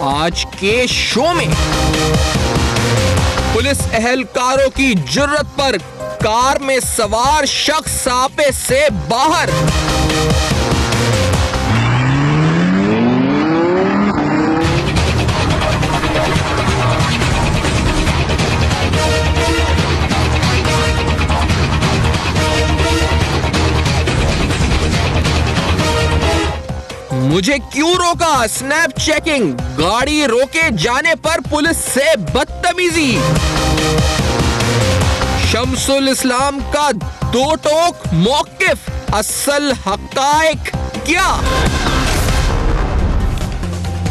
آج کے شو میں پولیس اہلکاروں کی جرت پر کار میں سوار شخص سانپے سے باہر. مجھے کیوں روکا؟ Snap checking. گاڑی روکے جانے پر پولیس سے بدتمیزی. شمس الاسلام کا دو ٹوک موقف. اصل حقائق کیا؟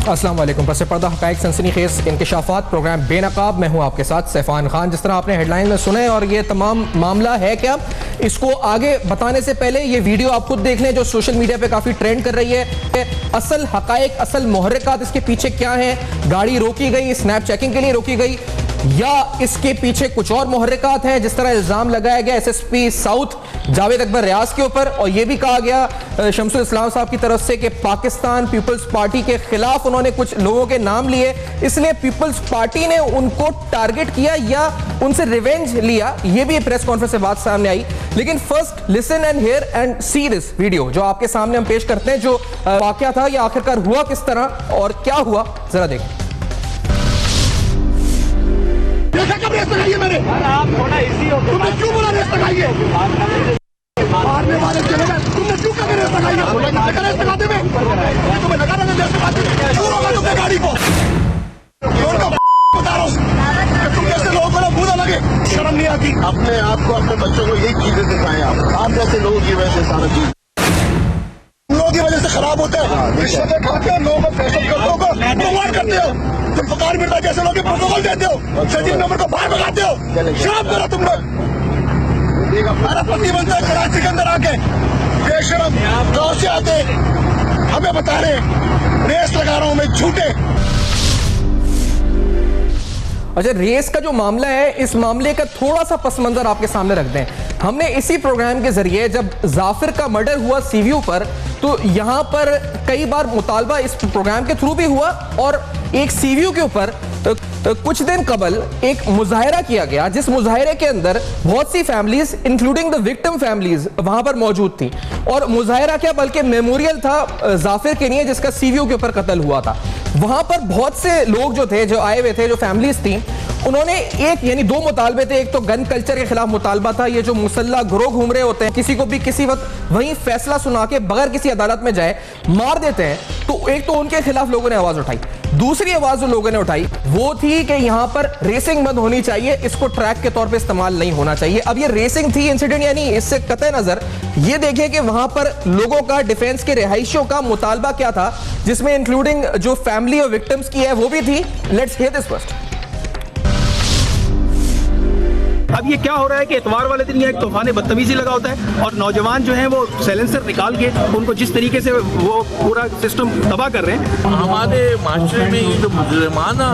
السلام علیکم. پس پردہ حقائق سنسنی خیز انکشافات، پروگرام بے نقاب. میں ہوں آپ کے ساتھ سیفان خان. جس طرح آپ نے ہیڈ لائن میں سنے اور یہ تمام معاملہ ہے کیا، اس کو آگے بتانے سے پہلے یہ ویڈیو آپ خود دیکھ لیں جو سوشل میڈیا پہ کافی ٹرینڈ کر رہی ہے. اصل حقائق، اصل محرکات اس کے پیچھے کیا ہیں؟ گاڑی روکی گئی اسنیپ چیکنگ کے لیے روکی گئی یا اس کے پیچھے کچھ اور محرکات ہیں؟ جس طرح الزام لگایا گیا S S P south Javed Akbar Riaz کے اوپر، اور یہ بھی کہا گیا شمس الاسلام صاحب کی طرف سے کہ پاکستان پیپلز پارٹی کے خلاف انہوں نے کچھ لوگوں کے نام لیے، اس لیے پیپلز پارٹی نے ان کو ٹارگٹ کیا یا ان سے ریونج لیا. یہ بھی پریس کانفرنس سے بات سامنے آئی. لیکن first listen and hear and see this video جو آپ کے سامنے ہم پیش کرتے ہیں. جو واقعہ تھا یہ آخرکار ہوا کس طرح اور کیا ہوا، ذرا دیکھیں. کب ریس لگائی ہے میں نے؟ تم نے کیوں بولا ریس لگائی ہے؟ مارنے والے چلے گئے. تم نے کیوں کبھی ریس لگائی ہے؟ ریس لگاتے میں تمہیں لگا رہا ریس لگاتے میں کیوں روکا تم نے گاڑی کو؟ بتا رہا ہوں کہ تم جیسے لوگوں کو منہ نہ لگے. شرم نہیں آتی؟ اپنے آپ کو اپنے بچوں کو یہی چیزیں دکھائیں. آپ جیسے لوگوں کی وجہ سے سارا چیز لوگوں کی وجہ سے خراب ہوتا ہے. رشوتیں کھاتے ہو، لوگوں کو فیصل کرتے ہو، پروموٹ کرتے ہو. تم فقار مرزا جیسے لوگ پروٹوکول دیتے ہو، شدید نمبر کو باہر بگاتے ہو. شرم کرو تم لوگ. ہمارا پتی بنتا ہے کراچی کے اندر آ کے بے شرم گاؤں سے آتے ہمیں بتا رہے ریس لگا رہا ہوں میں. جھوٹے. اچھا، ریس کا جو معاملہ ہے اس معاملے کا تھوڑا سا پس منظر آپ کے سامنے رکھ دیں. ہم نے اسی پروگرام کے ذریعے جب ظافر کا مرڈر ہوا سی ویو پر تو یہاں پر کئی بار مطالبہ اس پروگرام کے تھرو بھی ہوا اور ایک سی ویو کے اوپر کچھ دن قبل ایک مظاہرہ کیا گیا جس مظاہرے کے اندر بہت سی families including the victim families وہاں پر موجود تھیں. اور مظاہرہ کیا بلکہ میموریل تھا ظافر کے لیے جس کا سی ویو کے اوپر قتل ہوا تھا. وہاں پر بہت سے لوگ جو تھے جو آئے ہوئے تھے جو فیملیز تھیں انہوں نے ایک یعنی دو مطالبے تھے. ایک تو گن کلچر کے خلاف مطالبہ تھا، یہ جو مسلح گروہ گھوم رہے ہوتے ہیں کسی کو بھی کسی وقت وہیں فیصلہ سنا کے بغیر کسی عدالت میں جائے مار دیتے ہیں. تو ایک تو ان کے خلاف لوگوں نے آواز اٹھائی. دوسری آواز جو لوگوں نے اٹھائی وہ تھی کہ یہاں پر ریسنگ بند ہونی چاہیے، اس کو ٹریک کے طور پہ استعمال نہیں ہونا چاہیے. اب یہ ریسنگ تھی انسیڈنٹ یعنی اس سے قطع نظر یہ دیکھیں کہ وہاں پر لوگوں کا ڈیفینس کے رہائشیوں کا مطالبہ کیا تھا جس میں انکلوڈنگ جو فیملی اور وکٹمز کی ہے وہ بھی تھی. Let's hair this first. اب یہ کیا ہو رہا ہے کہ اتوار والے دن یہ ایک طوفان بدتمیزی لگا ہوتا ہے اور نوجوان جو ہیں وہ سیلنسر نکال کے ان کو جس طریقے سے وہ پورا سسٹم تباہ کر رہے ہیں. ہمارے معاشرے میں یہ جو مجرمانہ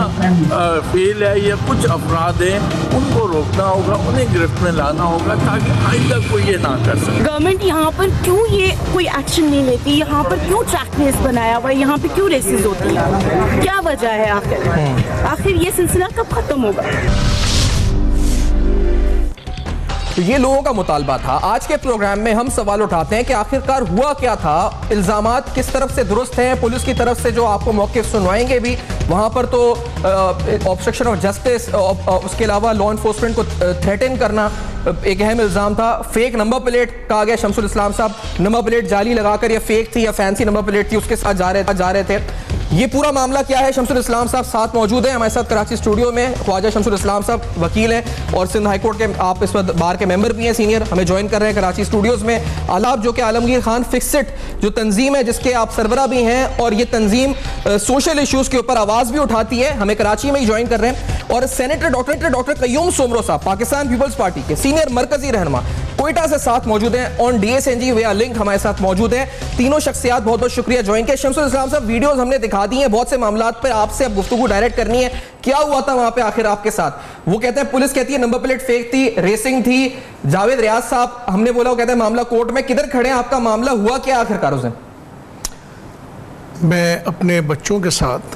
فیل ہے یا کچھ افراد ہیں ان کو روکنا ہوگا، انہیں گرفت میں لانا ہوگا تاکہ آئندہ کوئی یہ نہ کر سکے. گورنمنٹ یہاں پر کیوں یہ کوئی ایکشن نہیں لیتی؟ یہاں پر کیوں ٹریک ریس بنایا ہوا ہے؟ یہاں پہ کیوں ریسز ہوتی ہیں؟ کیا وجہ ہے آخر یہ سلسلہ کب ختم ہوگا؟ تو یہ لوگوں کا مطالبہ تھا. آج کے پروگرام میں ہم سوال اٹھاتے ہیں کہ آخرکار ہوا کیا تھا، الزامات کس طرف سے درست ہیں. پولیس کی طرف سے جو آپ کو موقف سنوائیں گے بھی وہاں پر تو obstruction of justice، اس کے علاوہ لا انفورسمنٹ کو تھریٹن کرنا ایک اہم الزام تھا. فیک نمبر پلیٹ کہا گیا شمس الاسلام صاحب نمبر پلیٹ جعلی لگا کر یا فیک تھی یا فینسی نمبر پلیٹ تھی اس کے ساتھ جا رہے تھے. یہ پورا معاملہ کیا ہے؟ شمس الاسلام صاحب ساتھ موجود ہیں ہمارے ساتھ کراچی اسٹوڈیو میں. خواجہ شمس الاسلام صاحب وکیل ہیں اور سندھ ہائی کورٹ کے آپ اس وقت بار کے ممبر بھی ہیں سینئر، ہمیں جوائن کر رہے ہیں کراچی اسٹوڈیوز میں. آلاب جو کہ عالمگیر خان فکسٹ جو تنظیم ہے جس کے آپ سربراہ بھی ہیں اور یہ تنظیم سوشل ایشوز کے اوپر آواز بھی اٹھاتی ہے، ہمیں کراچی میں ہی جوائن کر رہے ہیں. اور سینیٹر ڈاکٹر قیوم سومرو صاحب پاکستان پیپلز پارٹی کے سینئر مرکزی رہنما کوئٹہ سے ساتھ موجود ہیں. On D S N G via link ہمارے ساتھ موجود ہیں. تینوں شخصیات بہت بہت شکریہ جوائن کے. شمس الاسلام صاحب ویڈیوز ہم نے دکھا دی ہیں بہت سے معاملات پر، آپ سے اب گفتگو ڈائریکٹ کرنی ہے. کیا ہوا تھا وہاں پہ آخر آپ کے ساتھ؟ وہ کہتے ہیں پولیس کہتی ہے نمبر پلیٹ فیک تھی، ریسنگ تھی. جاوید ریاض صاحب ہم نے بولا وہ کہتے ہیں معاملہ کورٹ میں. کدھر کھڑے ہیں؟ آپ کا معاملہ ہوا کیا آخر کار اس دن؟ میں اپنے بچوں کے ساتھ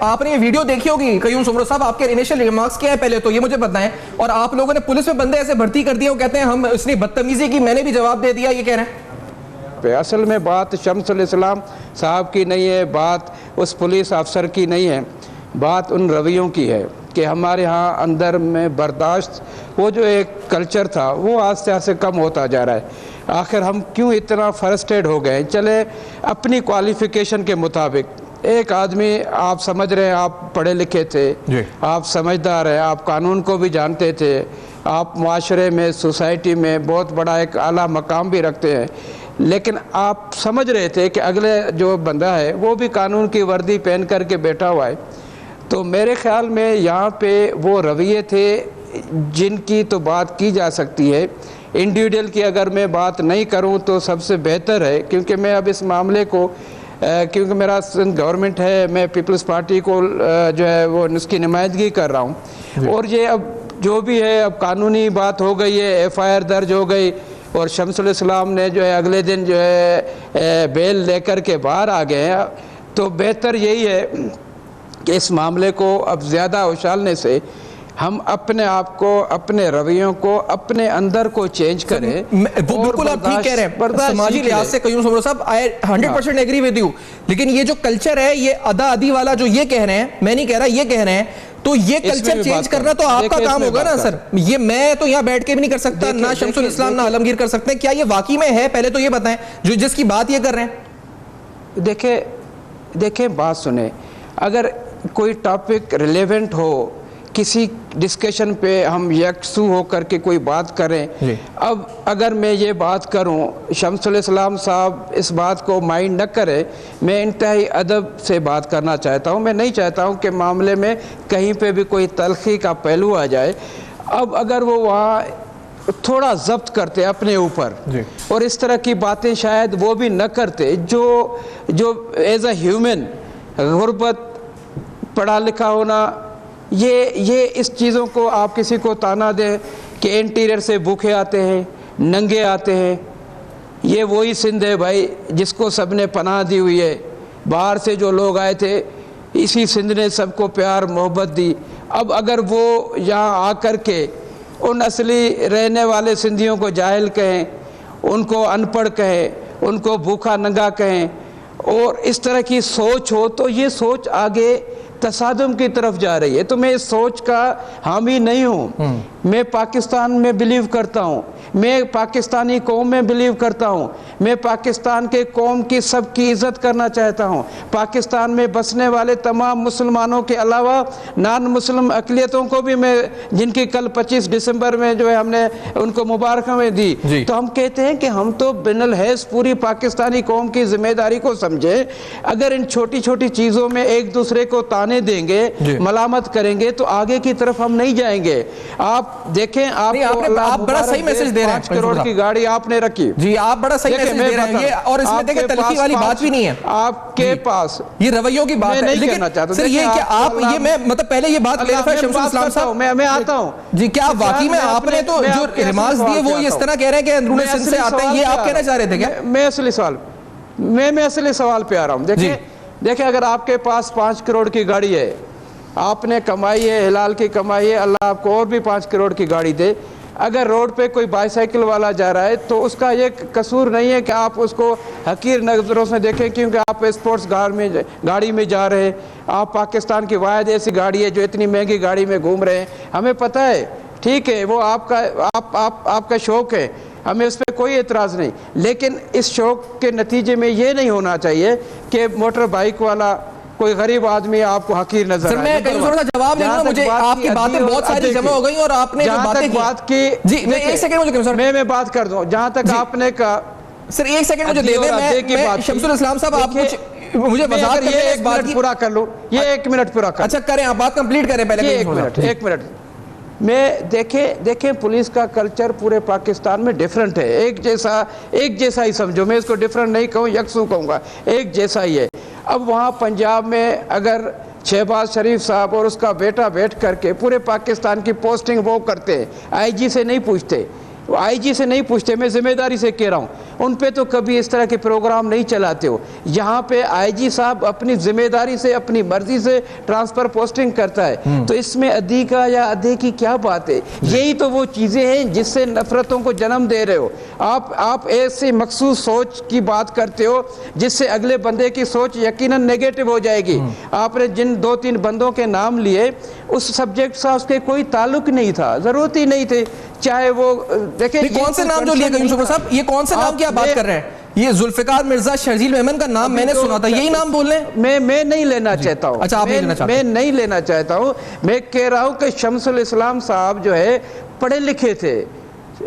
آپ نے یہ ویڈیو دیکھی ہوگی قیوم سمرو صاحب, آپ کے انیشل ریمارکس کیا ہے پہلے تو یہ مجھے بتائیں, اور آپ لوگوں نے پولیس میں بندے ایسے بھرتی کر دیا, وہ کہتے ہیں ہم اس نے بدتمیزی کی, میں نے بھی جواب دے دیا, یہ کہہ رہے ہیں. اصل میں بات شمس الاسلام صاحب کی نہیں ہے, بات اس پولیس افسر کی نہیں ہے, بات ان رویوں کی ہے کہ ہمارے ہاں اندر میں برداشت, وہ جو ایک کلچر تھا وہ آہستہ آہستہ کم ہوتا جا رہا ہے. آخر ہم کیوں اتنا فرسٹریٹ ہو گئے؟ چلے اپنی کوالیفیکیشن کے مطابق, ایک آدمی آپ سمجھ رہے ہیں, آپ پڑھے لکھے تھے, آپ سمجھدار ہیں, آپ قانون کو بھی جانتے تھے, آپ معاشرے میں سوسائٹی میں بہت بڑا ایک اعلیٰ مقام بھی رکھتے ہیں, لیکن آپ سمجھ رہے تھے کہ اگلے جو بندہ ہے وہ بھی قانون کی وردی پہن کر کے بیٹھا ہوا ہے. تو میرے خیال میں یہاں پہ وہ رویے تھے جن کی تو بات کی جا سکتی ہے. انڈیویڈول کی اگر میں بات نہیں کروں تو سب سے بہتر ہے, کیونکہ میں اب اس معاملے کو, کیونکہ میرا گورنمنٹ ہے, میں پیپلز پارٹی کو جو ہے وہ اس کی نمائندگی کر رہا ہوں, اور یہ اب جو بھی ہے اب قانونی بات ہو گئی ہے, ایف آئی آر درج ہو گئی, اور شمس الاسلام نے جو ہے اگلے دن جو ہے بیل لے کر کے باہر آ گئے ہیں. تو بہتر یہی ہے کہ اس معاملے کو اب زیادہ اچھالنے سے ہم اپنے آپ کو, اپنے رویوں کو, اپنے اندر کو چینج کریں. وہ بالکل آپ ٹھیک کہہ رہے ہیں, سماجی لحاظ سے قیوم سمرو صاحب I 100% ایگری ود یو, لیکن یہ جو کلچر ہے, یہ ادا ادی والا جو یہ کہہ رہے ہیں, میں نہیں کہہ رہا, یہ کہہ رہے ہیں, تو یہ کلچر چینج کرنا تو آپ کا کام ہوگا نا سر. یہ میں تو یہاں بیٹھ کے بھی نہیں کر سکتا, نہ شمس الاسلام نہ عالمگیر کر سکتے ہیں. کیا یہ واقعی میں ہے, پہلے تو یہ بتائیں جو جس کی بات یہ کر رہے ہیں. دیکھیں بات سنیں, اگر کوئی ٹاپک ریلیونٹ ہو, کسی ڈسکشن پہ ہم یکسو ہو کر کے کوئی بات کریں. اب اگر میں یہ بات کروں, شمس الاسلام صاحب اس بات کو مائنڈ نہ کرے, میں انتہائی ادب سے بات کرنا چاہتا ہوں. میں نہیں چاہتا ہوں کہ معاملے میں کہیں پہ بھی کوئی تلخی کا پہلو آ جائے. اب اگر وہ وہاں تھوڑا ضبط کرتے اپنے اوپر, اور اس طرح کی باتیں شاید وہ بھی نہ کرتے جو ایز اے ہیومن, غربت, پڑھا لکھا ہونا, یہ اس چیزوں کو آپ کسی کو تانا دیں کہ انٹیریئر سے بھوکے آتے ہیں, ننگے آتے ہیں. یہ وہی سندھ ہے بھائی جس کو سب نے پناہ دی ہوئی ہے. باہر سے جو لوگ آئے تھے, اسی سندھ نے سب کو پیار محبت دی. اب اگر وہ یہاں آ کر کے ان اصلی رہنے والے سندھیوں کو جاہل کہیں, ان کو ان پڑھ کہیں, ان کو بھوکا ننگا کہیں, اور اس طرح کی سوچ ہو, تو یہ سوچ آگے تصادم کی طرف جا رہی ہے. تو میں اس سوچ کا حامی نہیں ہوں. میں پاکستان میں بلیو کرتا ہوں, میں پاکستانی قوم میں بلیو کرتا ہوں, میں پاکستان کے قوم کی سب کی عزت کرنا چاہتا ہوں. پاکستان میں بسنے والے تمام مسلمانوں کے علاوہ نان مسلم اقلیتوں کو بھی میں, جن کی کل 25 دسمبر میں جو ہے ہم نے ان کو مبارکباد دی, تو ہم کہتے ہیں کہ ہم تو بن الحیث پوری پاکستانی قوم کی ذمہ داری کو سمجھیں. اگر ان چھوٹی چھوٹی چیزوں میں ایک دوسرے کو تانے دیں گے, ملامت کریں گے, تو آگے کی طرف ہم نہیں جائیں گے. آپ دیکھیں, آپ بڑا صحیح میسج دے رہے ہیں, 5 کروڑ کی گاڑی آپ نے رکھی. جی آپ بڑا صحیح میسج دے رہے ہیں, اور اس میں دیکھیں تلخی والی بات بھی نہیں ہے آپ کے پاس, یہ رویوں کی بات ہے. لیکن سر یہ کہ آپ, یہ میں مطلب پہلے یہ بات کلیئر شمس الاسلام صاحب, میں آتا ہوں جی, کیا واقعی میں آپ نے تو جو ریمارکس دیے وہ اس طرح کہہ رہے ہیں کہ اندرون سندھ سے آتے ہیں, یہ آپ کہنا چاہ رہے تھے کیا؟ میں اصلی سوال پہ آ رہا ہوں. دیکھیں اگر آپ کے پاس 5 کروڑ کی گاڑی ہے, آپ نے کمائی ہے, حلال کی کمائی ہے, اللہ آپ کو اور بھی 5 کروڑ کی گاڑی دے. اگر روڈ پہ کوئی بائی سائیکل والا جا رہا ہے تو اس کا یہ قصور نہیں ہے کہ آپ اس کو حقیر نظروں سے دیکھیں, کیونکہ آپ اسپورٹس گاڑی میں جا رہے ہیں. آپ پاکستان کی واحد ایسی گاڑی ہے جو اتنی مہنگی گاڑی میں گھوم رہے ہیں. ہمیں پتہ ہے, ٹھیک ہے, وہ آپ کا شوق ہے, ہمیں اس پہ کوئی اعتراض نہیں, لیکن اس شوق کے نتیجے میں یہ نہیں ہونا چاہیے کہ موٹر بائیک والا کوئی غریب آدمی آپ کو حقیر نظر آئے. سر میں کہیں تھوڑا جواب دوں, مجھے آپ کی باتیں بہت ساری جمع ہو گئی, اور آپ نے جو باتیں کی, جی میں ایک سیکنڈ مجھے, میں بات کر دوں, جہاں تک آپ نے کہا, سر ایک سیکنڈ مجھے دے دیں, میں شمس الاسلام صاحب آپ کچھ مجھے وضاحت کریں, ایک بات پورا کر لوں, یہ 1 منٹ پورا کر. اچھا کریں, آپ بات کمپلیٹ کریں پہلے. 1 منٹ میں دیکھیں پولیس کا کلچر پورے پاکستان میں ڈیفرنٹ ہے. ایک جیسا ہی سمجھو, میں اس کو ڈیفرنٹ نہیں کہوں, یکسو کہوں گا, ایک جیسا ہی ہے. اب وہاں پنجاب میں اگر شہباز شریف صاحب اور اس کا بیٹا بیٹھ کر کے پورے پاکستان کی پوسٹنگ وہ کرتے, آئی جی سے نہیں پوچھتے, میں ذمہ داری سے کہہ رہا ہوں, ان پہ تو کبھی اس طرح کے پروگرام نہیں چلاتے ہو. یہاں پہ آئی جی صاحب اپنی ذمہ داری سے اپنی مرضی سے ٹرانسفر پوسٹنگ کرتا ہے, تو اس میں ادھی کا یا ادھے کی کیا بات ہے؟ یہی تو وہ چیزیں ہیں جس سے نفرتوں کو جنم دے رہے ہو. آپ ایسے مخصوص سوچ کی بات کرتے ہو جس سے اگلے بندے کی سوچ یقیناً نیگیٹو ہو جائے گی. آپ نے جن 2-3 بندوں کے نام لیے, اس سبجیکٹ سے اس کے کوئی تعلق نہیں تھا, ضرورت ہی نہیں تھے. چاہے وہ دیکھیں کون سے نام جو لیے گئے یوسف صاحب, یہ کون سے نام کی آپ بات کر رہے ہیں؟ یہ ذوالفقار مرزا, شرجیل میمن کا نام میں نے سنا تھا, یہی نام بول رہے ہیں؟ میں نہیں لینا چاہتا ہوں. اچھا, آپ نہیں لینا چاہتے؟ میں نہیں لینا چاہتا ہوں. میں کہہ رہا ہوں کہ شمس الاسلام صاحب جو ہے پڑھے لکھے تھے.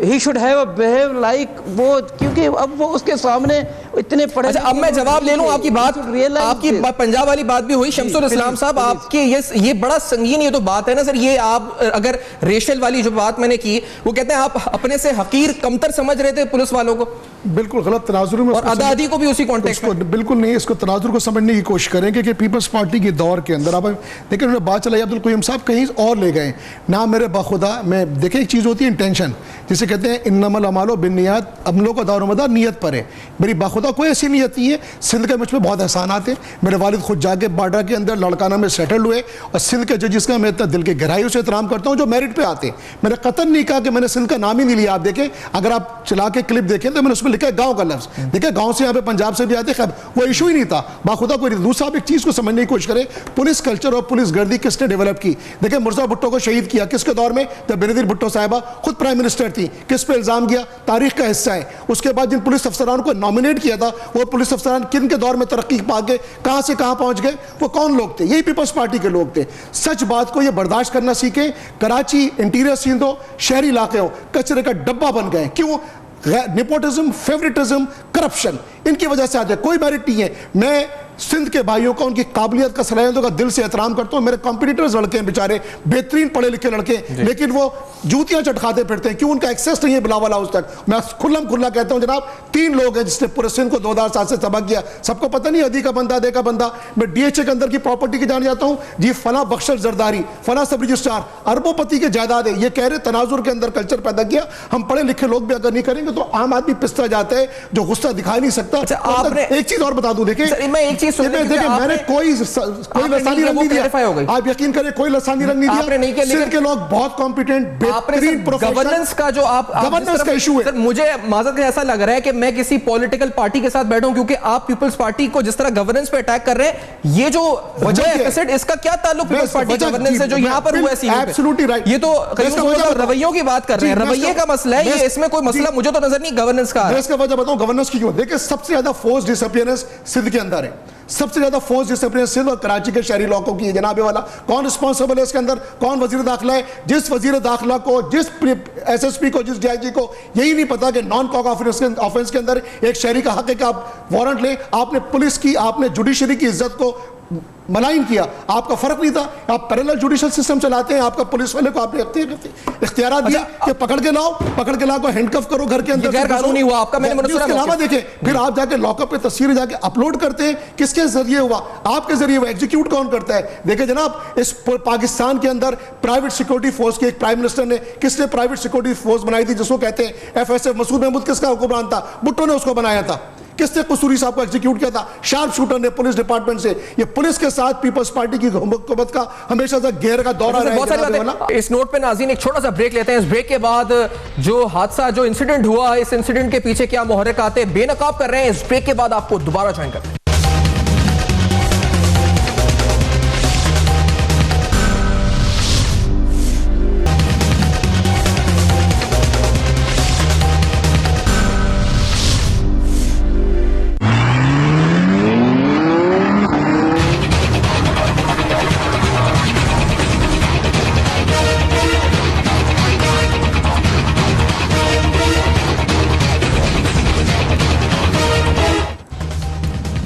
He should have a behave like وہ, کیونکہ اب وہ اس کے سامنے اتنے پڑھے. اچھا, اب میں جواب لے لوں آپ کی بات, آپ کی پنجاب والی بات بھی ہوئی. شمس الاسلام صاحب, آپ کے یہ بڑا سنگین یہ تو بات ہے نا سر, یہ آپ اگر ریشل والی جو بات میں نے کی, وہ کہتے ہیں آپ اپنے سے حقیر کمتر سمجھ رہے تھے پولیس والوں کو. بالکل غلط تناظر میں, اور ادادی کو بھی اسی کانٹیکسٹ میں بالکل نہیں. اس کو تناظر کو سمجھنے کی کوشش کریں کہ پیپلز پارٹی کے دور کے اندر آپ دیکھیں, انہوں نے بات چلائی عبدالقیوم صاحب کہیں اور لے گئے نا. میرے باخدا میں دیکھیں ایک چیز ہوتی ہے انٹینشن, جسے کہتے ہیں انما الاعمال بالنیات. اب لوگوں کا دار و مدار نیت پر ہے. میری باخدا کوئی ایسی نیت نہیں ہے. سندھ کے مجھ پہ بہت احسانات ہیں. میرے والد خود جا کے بارڈر کے اندر لڑکانہ میں سیٹل ہوئے, اور سندھ کے ججز کا میں اتنا دل کے گہرائیوں سے احترام کرتا ہوں جو میرٹ پہ آتے ہیں. میں نے قطن نہیں کہا کہ میں نے سندھ کا نام ہی نہیں لیا. آپ دیکھیں, اگر آپ چلا کے کلپ دیکھیں تو میں نے اس میں لکھا ہے گاؤں کا لفظ. دیکھیں گاؤں سے یہاں پہ پنجاب سے بھی آتے, خیر وہ ایشو ہی نہیں تھا. باخدا کوئی دوسرا آپ ایک چیز کو سمجھنے کی کوشش کریں, پولیس کلچر اور پولیس گردی کس نے ڈیولپ کی. دیکھیں مرزا بھٹو کو شہید کیا کس کے دور میں, جب بینظیر بھٹو صاحبہ خود پرائم منسٹر تھی. کس پہ الزام کیا؟ تاریخ کا حصہ ہے. اس کے بعد جن پولیس افسران کو نامنیٹ کیا تھا, وہ پولیس افسران کن کے دور میں ترقی پا کے کہاں سے کہاں پہنچ گئے, وہ کون لوگ تھے؟ یہی پیپلز پارٹی کے لوگ تھے. سچ بات کو یہ برداشت کرنا سیکھیں. کراچی انٹیریئر سندھ ہو, شہری علاقے ہو, کچرے کا ڈبہ بن گئے. کیوں؟ نیپوٹزم, فیوریٹزم, کرپشن, ان کی وجہ سے آ جائے. کوئی میرٹ نہیں ہے. میں سندھ کے بھائیوں کا, ان کی قابلیت کا, صلاحیتوں کا دل سے احترام کرتا ہوں. میرے کمپیٹیٹرز لڑکے ہیں بیچارے, بہترین پڑھے لکھے لڑکے, لیکن وہ جوتیاں چٹکھاتے پھرتے ہیں. کیوں؟ ان کا ایکسیس نہیں ہے بلاول ہاؤس تک. میں کھلا کہتا ہوں جناب, 3 لوگ ہیں جس نے پورے سندھ کو 2007 سے تباہ کیا. سب کو پتہ نہیں ادھی کا بندہ, دے کا بندہ. میں ڈی ایچ اے کے اندر کی پراپرٹی کی جان جاتا ہوں جی, فلاں بخشل زرداری, فلاں سب رجسٹرار, اربوں پتی کے جائیداد ہے. یہ کہہ رہے تناظر کے اندر کلچر پیدا کیا. ہم پڑھے لکھے لوگ بھی اگر نہیں کریں گے تو عام آدمی پستہ جاتا ہے جو غصہ دکھا نہیں سکتا. ایک چیز اور بتا دوں, دیکھیں میں ایک چیز میں نے کوئی لسانی رنگ نہیں دیا. آپ یقین کریں کوئی لسانی رنگ نہیں دیا. سندھ کے لوگ بہت کمپیٹنٹ, بہترین پروفیشنل. گورننس کا جو آپ گورننس کا ایشو ہے. مجھے معذرت سے ایسا لگ رہا ہے کہ میں کسی پولیٹیکل پارٹی کے ساتھ بیٹھوں, کیونکہ آپ پیپلز پارٹی کو جس طرح گورننس پہ اٹیک کر رہے ہیں, یہ جو وجہ ہے اس کا کیا تعلق پیپلز پارٹی گورننس سے جو یہاں پر ہوا ہے؟ یہ تو رویوں کی بات کر رہے ہیں, رویے کا مسئلہ ہے یہ. اس میں کوئی مسئلہ مجھے تو نظر نہیں گورننس کا. میں اس کا وجہ بتاؤں گورننس کی کیوں. دیکھیں سب سے زیادہ فورس ڈس اپیئرنس سندھ کے اندر ہے. سب سے زیادہ فورس ڈس اپیئرنس سندھ اور کراچی کے شہری علاقوں کی ہے. جناب والا کون رسپانسبل ہے اس کے اندر؟ کون وزیر داخلہ ہے؟ جس وزیر داخلہ کو, جس ایس ایس پی کو, جس ڈی آئی جی کو یہی نہیں پتا کہ نان کاگ آفنس کے اندر ایک شہری کا حق ہے کہ آپ وارنٹ لیں. آپ نے پولیس کی, آپ نے جوڈیشری کی عزت کو ملائن کیا. آپ کا فرق نہیں تھا. آپ پیرلل جوڈیشل سسٹم چلاتے ہیں. آپ کا پولیس والے کو آپ نے اختیارات دیا کہ پکڑ کے لاؤ کو ہینڈ کف کرو گھر کے اندر. غیر قانونی ہوا آپ کا. میں نے اس کے علاوہ دیکھیں پھر آپ جا کے لاک اپ پہ تصویریں جا کے اپلوڈ کرتے ہیں. کس کے ذریعے ہوا؟ آپ کے ذریعے ہوا. ایگزیکیوٹ کون کرتا ہے؟ دیکھیں جناب, اس پاکستان کے اندر پرائیویٹ سیکورٹی فورس کے ایک پرائم منسٹر نے, کس نے پرائیویٹ سیکورٹی فورس بنائی تھی جس کو کہتے ہیں ایف ایس ایف. مسعود محمود کس کا حکمران تھا؟ بھٹو نے اس کو بنایا تھا. کس نے قصوری صاحب کو ایگزیکیوٹ کیا تھا؟ شارپ شوٹر نے پولیس ڈپارٹمنٹ سے. یہ پولیس کے ساتھ پیپلز پارٹی کی حکومت کا ہمیشہ سے گہر کا دورہ رہا ہے. اس نوٹ پہ ناظرین ایک چھوٹا سا بریک لیتے ہیں. اس بریک کے بعد جو حادثہ, جو انسیڈنٹ ہوا, اس انسیڈنٹ کے پیچھے کیا محرکات بے نقاب کر رہے ہیں, اس بریک کے بعد آپ کو دوبارہ جوائن کرتے ہیں.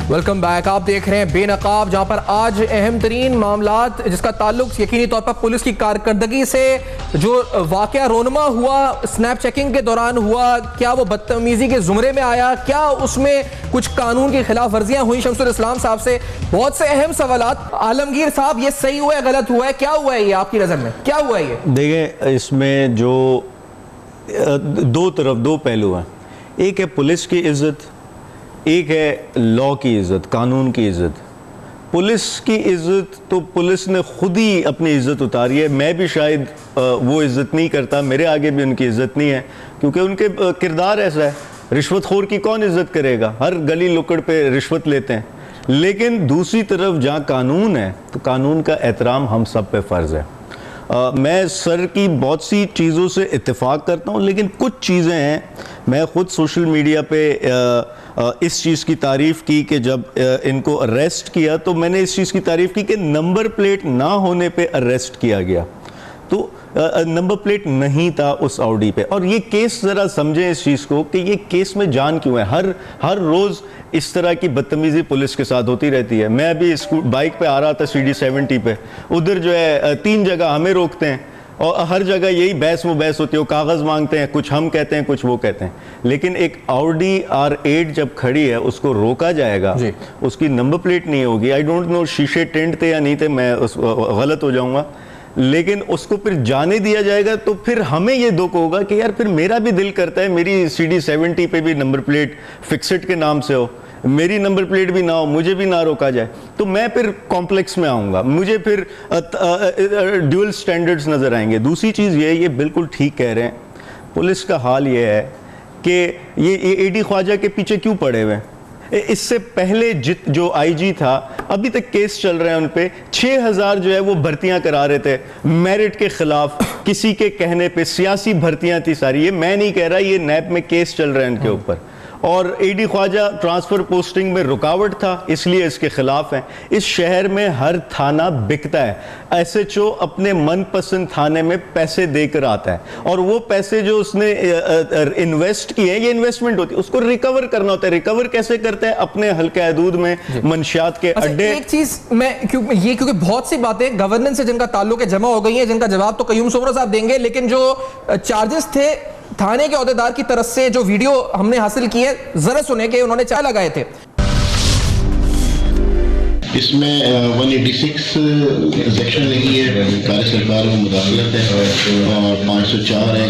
Welcome back. آپ دیکھ رہے ہیں بے نقاب, جہاں پر آج اہم ترین معاملات جس کا تعلق یقینی طور پر پولیس کی کارکردگی سے جو واقعہ رونما ہوا, سنیپ چیکنگ کے دوران ہوا, کیا وہ بدتمیزی کے زمرے میں آیا, کیا اس میں کچھ قانون کی خلاف ورزیاں ہوئیں. شمس الاسلام صاحب سے بہت سے اہم سوالات. عالمگیر صاحب, یہ صحیح ہوا ہے, غلط ہوا ہے, کیا ہوا ہے یہ آپ کی نظر میں, کیا ہوا ہے یہ؟ دیکھیں اس میں جو دو پہلو ہیں. ایک ہے پولیس کی عزت, ایک ہے لا کی عزت, قانون کی عزت. پولیس کی عزت تو پولیس نے خود ہی اپنی عزت اتاری ہے. میں بھی شاید وہ عزت نہیں کرتا, میرے آگے بھی ان کی عزت نہیں ہے, کیونکہ ان کے کردار ایسا ہے. رشوت خور کی کون عزت کرے گا؟ ہر گلی لکڑ پہ رشوت لیتے ہیں. لیکن دوسری طرف جہاں قانون ہے تو قانون کا احترام ہم سب پہ فرض ہے. میں سر کی بہت سی چیزوں سے اتفاق کرتا ہوں, لیکن کچھ چیزیں ہیں, میں خود سوشل میڈیا پہ اس چیز کی تعریف کی کہ جب ان کو اریسٹ کیا تو میں نے اس چیز کی تعریف کی کہ نمبر پلیٹ نہ ہونے پہ اریسٹ کیا گیا. تو نمبر پلیٹ نہیں تھا اس آؤڈی پہ. اور یہ کیس ذرا سمجھیں اس چیز کو کہ یہ کیس میں جان کیوں ہے. ہر روز اس طرح کی بدتمیزی پولیس کے ساتھ ہوتی رہتی ہے. میں ابھی بائک پہ آ رہا تھا CD70 پہ, ادھر جو ہے 3 جگہ ہمیں روکتے ہیں اور ہر جگہ یہی بحث و بحث ہوتی ہے. وہ کاغذ مانگتے ہیں, کچھ ہم کہتے ہیں کچھ وہ کہتے ہیں. لیکن ایک Audi R8 جب کھڑی ہے اس کو روکا جائے گا, اس کی نمبر پلیٹ نہیں ہوگی. آئی ڈونٹ نو شیشے ٹینٹ تھے یا نہیں تھے, میں غلط ہو جاؤں گا, لیکن اس کو پھر جانے دیا جائے گا تو پھر ہمیں یہ دکھ ہوگا کہ یار پھر میرا بھی دل کرتا ہے میری CD70 پہ بھی نمبر پلیٹ فکسڈ کے نام سے ہو, میری نمبر پلیٹ بھی نہ ہو, مجھے بھی نہ روکا جائے. تو میں پھر کمپلیکس میں آؤں گا, مجھے پھر ڈیول سٹینڈرڈز نظر آئیں گے. دوسری چیز یہ بالکل ٹھیک کہہ رہے ہیں, پولیس کا حال یہ ہے کہ یہ AD خواجہ کے پیچھے کیوں پڑے ہوئے ہیں. اس سے پہلے جو IG تھا, ابھی تک کیس چل رہے ہیں ان پہ. 6000 جو ہے وہ بھرتیاں کرا رہے تھے میرٹ کے خلاف, کسی کے کہنے پہ سیاسی بھرتیاں تھی ساری. یہ میں نہیں کہہ رہا, یہ نیب میں کیس چل رہے ہیں ان کے اوپر. اور AD خواجہ ٹرانسفر پوسٹنگ میں رکاوٹ تھا, اس لیے اس کے خلاف ہیں. اس شہر میں ہر تھانہ بکتا ہے. SHO اپنے من پسند تھانے میں پیسے دے کر آتا ہے, اور وہ پیسے جو اس نے انویسٹ کیے ہیں, یہ انویسٹمنٹ ہوتی ہے, اس کو ریکور کرنا ہوتا ہے. ریکور کیسے کرتا ہے؟ اپنے حلقہ حدود میں منشیات کے اڈے. ایک چیز میں کیونکہ بہت سی باتیں گورننس سے جن کا تعلق ہے جمع ہو گئی ہیں, جن کا جواب تو قیوم سومرا صاحب دیں گے, لیکن جو چارجز تھے تھانے کے عہدیدار کی طرف سے, جو ویڈیو ہم نے حاصل کی ہے, ذرا سنیں کہ انہوں نے چاہ لگائے تھے. اس میں 186 سیکشن لگی ہے, کار سرکار میں مداخلت ہے, اور 504 ہے